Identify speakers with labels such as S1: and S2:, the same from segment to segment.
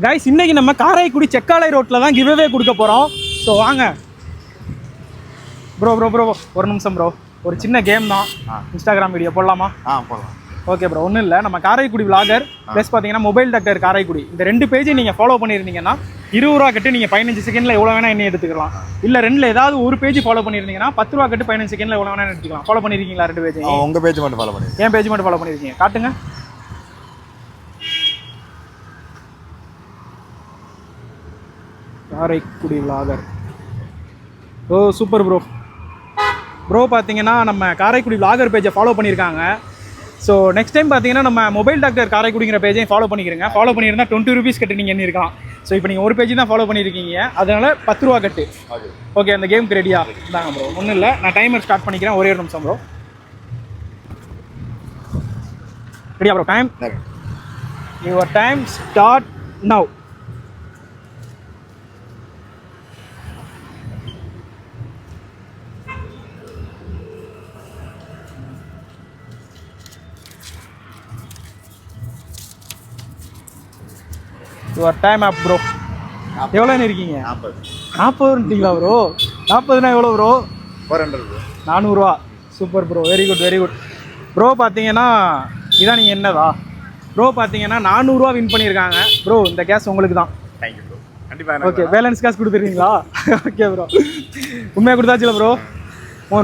S1: Guys இன்னைக்கு நம்ம காரைக்குடி செக்காலை ரோட்டில் தான் கிவ்அவே கொடுக்க போகிறோம். ஸோ வாங்க ப்ரோ ஒரு நிமிஷம் ப்ரோ, ஒரு சின்ன கேம் தான். இன்ஸ்டாகிராம் வீடியோ போடலாமா?
S2: போடலாம்.
S1: ஓகே ப்ரோ, ஒன்றும் இல்லை, நம்ம காரைக்குடி விளாகர் ப்ளஸ் பார்த்தீங்கன்னா மொபைல் டாக்டர் காரைக்குடி இந்த 2 பேஜை நீங்கள் ஃபாலோ பண்ணியிருந்தீங்கன்னா 20 ரூபா கட்டு நீங்கள் 15 செகண்டில் எவ்வளோ வேணால் என்ன எடுத்துக்கலாம். இல்லை ரெண்டில் ஏதாவது ஒரு பேஜ் ஃபாலோ பண்ணியிருந்தீங்கன்னா 10 ரூபா கட்டு 15 செகண்டில் எவ்வளோ வேணால் எடுத்துக்கலாம். ஃபாலோ பண்ணியிருக்கீங்களா 2 பேஜ்?
S2: உங்கள் பேஜ் மட்டும் ஃபாலோ பண்ணி,
S1: என் பேஜ் மட்டும் ஃபாலோ பண்ணியிருக்கீங்க. காட்டுங்க. Karaikudi vlogger. Oh super bro பார்த்தீங்கன்னா நம்ம காரைக்குடி விளாகர் பேஜை ஃபாலோ பண்ணியிருக்காங்க. ஸோ நெக்ஸ்ட் டைம் பார்த்தீங்கன்னா நம்ம மொபைல் டாக்டர் காரைக்குடிங்கிற பேஜையும் ஃபாலோ பண்ணிக்கிறேங்க. ஃபாலோ பண்ணியிருந்தால் 20 ரூபீஸ் கட்டு நீங்கள் என்ன இருக்கலாம். ஸோ இப்போ நீங்கள் ஒரு பேஜ் தான் ஃபாலோ பண்ணியிருக்கீங்க, அதனால் 10 ரூபா கட்டு. ஓகே, அந்த கேமுக்கு ரெடியா இருந்தாங்க ப்ரோ? ஒன்றும் இல்லை, நான் டைமர் ஸ்டார்ட் பண்ணிக்கிறேன். ஒரே ஒரு நிமிஷம் ப்ரோ. ரெடியா bro? Time, your time start now. Your time up bro. எவ்வளோன்னு இருக்கீங்க? 40 ப்ரோ. 40னா எவ்வளோ ப்ரோ? 400 ரூபா. Super bro, very good bro. பார்த்தீங்கன்னா இதான் நீங்கள் என்னதா ப்ரோ பார்த்தீங்கன்னா 400 ரூபா வின் பண்ணியிருக்காங்க ப்ரோ. இந்த கேஸ் உங்களுக்கு தான்.
S2: Thank you bro. கண்டிப்பாக.
S1: ஓகே, பேலன்ஸ் கேஸ் கொடுத்துருக்கீங்களா? ஓகே ப்ரோ, உண்மையாக கொடுத்தாச்சுல ப்ரோ.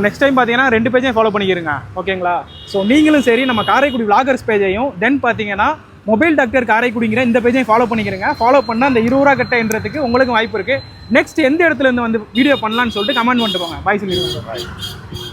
S1: நெக்ஸ்ட் டைம் பார்த்தீங்கன்னா 2 பேஜையும் ஃபாலோ பண்ணிக்கிறீங்க, ஓகேங்களா? ஸோ நீங்களும் சரி நம்ம காரைக்குடி விளாகர்ஸ் பேஜையும் தென் பார்த்தீங்கன்னா மொபைல் டாக்டர் காரைக்குடிங்கிற இந்த பேஜையும் ஃபாலோ பண்ணிக்கிறேங்க. ஃபாலோ பண்ணால் அந்த 20 ரூபா கட்டன்றதுக்கு உங்களுக்கும் வாய்ப்பு இருக்குது. நெக்ஸ்ட் எந்த இடத்துல இருந்து வந்து வீடியோ பண்ணலான்னு சொல்லிட்டு கமெண்ட் பண்ணிட்டு போங்க. பாய் சொல்லிடுங்க.